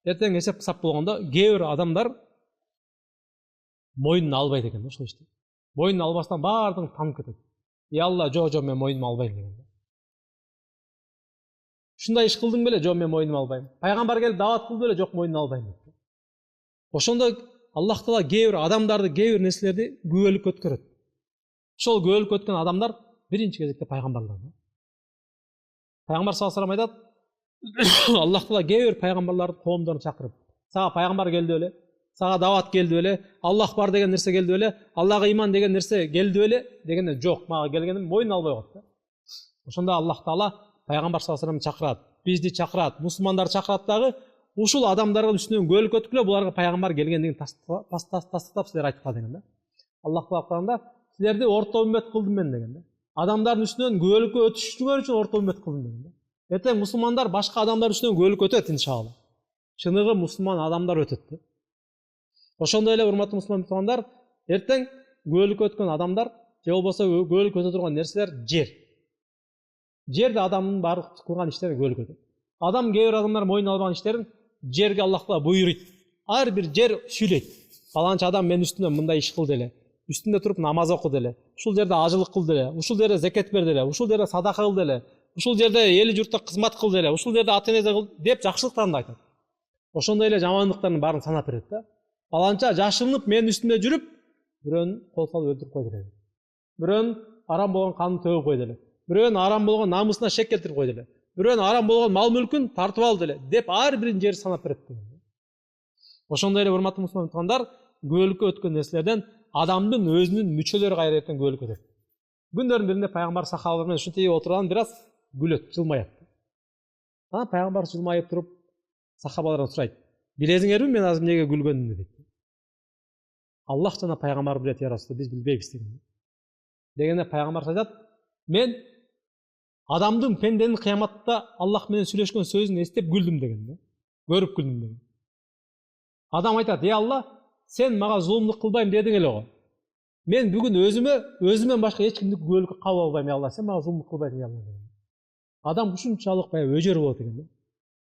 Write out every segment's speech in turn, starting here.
эртең эсеп кысап болгондо кээ бир адамдар мойнуна албайт экен ошол ишти. Мойнуна албастан баардыгын танып кетет. Алла, жо мен мойнума албайм деген. Ушундай иш кылдың беле? Жо мен мойнума албайм. Пайгамбар келип дават кылды беле? Жок, мойнуна албайм деп. Ошондо Аллах Таала кээ бир адамдарды, кээ бир нерселерди күбөлүккө өткөрөт. Ошол күбөлүккө өткөн адамдар биринчи кезекте пайгамбарлар. Пайгамбар саллаллаху алейхи ва саллям айтат, Аллах Таала кээ бир пайгамбарларды коомдорун чакырып, сага пайгамбар келди беле? Сага дават келди беле? Аллах бар деген нерсе келди беле? Аллага иман деген нерсе келди беле? Дегенде жок, мага келгенин мойнуна албай коет. Ошондо Аллах Таала пайгамбар саллаллаху алейхи ва саллям чакырат, бизди чакырат, мусулмандар чакырат дагы ушул адамдардын үстүнөн күбөлүк өткүлө, буларга пайгамбар келгендигин тастыктап силер айткыла деген да. Аллах Таала Куранда силерди орто үммет кылдым мен деген да. Адамдардын үстүнөн күбөлүккө өтүшүңөр үчүн орто үммет кылдым деген да. Эртең мусулмандар башка адамдар үстүнөн күбөлүккө өтөт иншалла. Чыныгы мусулман адамдар өтөт. Ошондой эле урматтуу мусулман туугандар, эртең күбөлүккө өткөн адамдар же болбосо күбөлүккө өтө турган нерселер жер. Жерде адамдын баардык кылган иштери күбөлүккө өтөт. Адам кээ бир адамдар мойнуна албаган иштерин жерге Аллах Таала буйруйт. Ар бир жер сүйлөйт. Фаланчы адам мен үстүнөн мындай иш кыл деле. Үстүндө туруп намаз оку деле. Ушул жерде ажылык кыл деле. Ушул жерде закет бер деле. Ушул жерде садака кыл деле. Ушул жерде эли журтка кызмат кыл деле. Ушул жерде ата-энеге кыл деп жакшылыктарын айтат. Ошондой эле жамандыктардын баарын санап берет да. Фаланча жашынып мен үстүмдө жүрүп, бирөөнүн кол салып өлтүрүп кой деле. Бирөөнүн арам болгон канын төгүп кой деле. Бирөөнүн арам болгон намысына шек келтирип кой деле. Бирөөнүн арам болгон мал мүлкүн тартып ал деле деп ар бирин жери санап берет. Ошондой эле урматтуу мусулман туугандар, күбөлүккө өткөн нерселерден адамдын өзүнүн мүчөлөрү кайра эртең күбөлүккө өтөт. Күндөрдүн биринде пайгамбар сахабалар менен ушинтип отурган бир аз күлөт, жылмаят. Пайгамбар жылмайып туруп сахабалардан сурайт: "Билесиңерби мен азыр эмнеге күлгөнүмдү?" дейт. Аллах жана пайгамбар билет, я Расул, биз билбейбиз деген. Дегенде пайгамбар айтат: "Мен адамдын, пенденин кыяматта Аллах менен сүйлөшкөн сөзүн эстеп күлдүм" деген. Көрүп күлдүм деген. Адам айтат: Алла, сен мага зулумдук кылбайм дедиң эле го. Мен бүгүн өзүмөн башка эч кимди күбөлүккө кабыл албайм, Алла, сен мага зулумдук кылбайсың, Алла деген. Адам ушунчалык өжөр болот экен.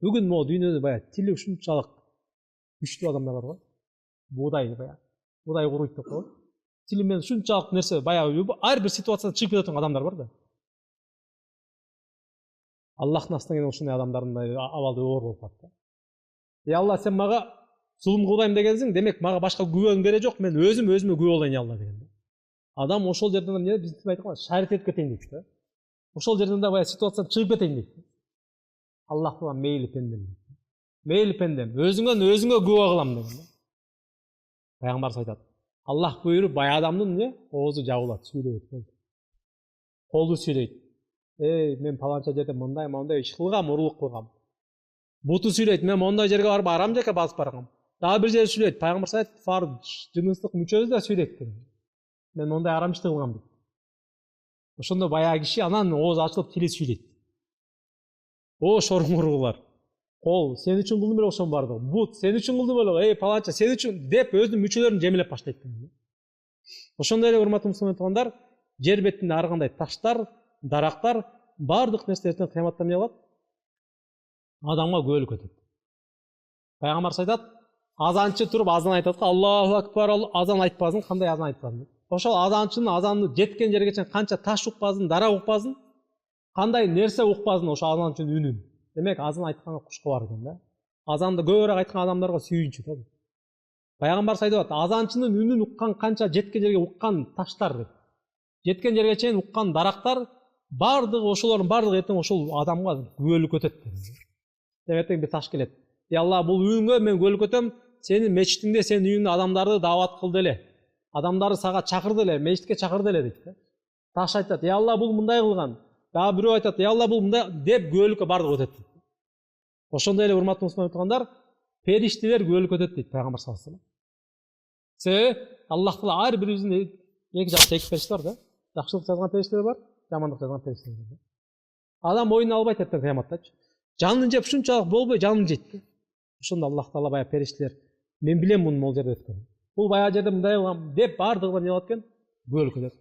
Бүгүн могу дүйнөдө тили ушунчалык күчтүү адамдар бар го. Буудай куруйт деп коет. Тили менен ушунчалык нерсе ар бир ситуацияда чыгып кетет адамдар бар да. Аллахтын астынан келген ушундай адамдардын абалы оор болуп калат. Алла, сен мага зулум кылбайм дегенсиң, демек мага башка күбөнүн кереги жок, мен өзүмө күбө болоюн, Алла деген. Адам ошол жерден эмне биз айткан шарит этип кетейин дейт да. Ошол жерден да ситуациядан чыгып кетейин дейт. Аллах Таала мейли пендем. Мейли пендем, өзүңө күбө кылам деген. Пайгамбар айтат: Аллах буйруп адамдын оозу жабылат, сүйлөйт. Колу сүйлөйт: мен паланча жерде мындай иш кылгам, урлук кылгам. Буту сүйлөйт: мен мондай жерге барып арам жака басып баргам. Дагы бир жер сүйлөйт. Пайгамбар айтат: жыныстык мүчөбүз да сүйлөйт деген. Мен мондай арам ишти кылгам дейт. Ошондо баягы киши анан оозу ачылып тили сүйлөйт. Шоруңурлар. Кол сен үчүн кылдым беле ошонун бардыгы. Бут сен үчүн кылдым беле, паланча сен үчүн деп өзүнүн мүчөлөрүн жемелеп баштайт. Ошондой эле урматтуу мусулман туугандар, жер бетинде ар кандай таштар, дарактар, бардык нерселерден кыяматта эмне кылат? Адамга күбөлүк өтөт. Пайгамбар айтат: азанчы туруп азан айтат, Аллаху акбар, азан айтпасын, кандай азан айтпасын. Ошол азанчынын азаны жеткен жерге чейин канча таш укпасын, дарак укпасын, кандай нерсе укпасын ошо азанчынын үнүн. Демек азан айтканга кушко бар экен да. Азанды көбүрөөк айткан адамдарга сүйүнчү да. Пайгамбар айтат: азанчынын үнүн уккан, канча жеткен жерге уккан таштар деп. Жеткен жерге чейин уккан дарактар, бардыгы ошолордун бардыгы эртең ошол адамга күбөлүк өтөт. Эртең бир таш келет: Алла, бул үнүңгө мен күбөлүк өтөм, сенин мечитиңде, сенин үйүңдө адамдарды даават кыл деле. Адамдарды сага чакыр деле, мечитке чакыр деле дейт. Таш айтат: Алла, бул мындай кылган. Дагы бирөө айтат: Алла, бул мындай деп күбөлүккө бардыгы өтөт. Ошондой эле урматтуу мусулман туугандар, периштелер күбөлүк өтөт дейт Пайгамбар саллаллаху алейхи ва саллям. Себеби Аллах Таала ар бирибиздин эки жакта эки периште бар да. Жакшылык жазган периштелер бар, жамандык жазган периштелер бар. Адам мойнуна албайт эртең кыяматтачы. Жанын жеп ушунчалык болбой жанын жейт. Ошондо Аллах Таала периштелер: мен билем мунун могул жерде өткөнүн. Бул баягы жерде мындай кылган деп бардыгы эмне кылат экен? Күбөлүк өтөт.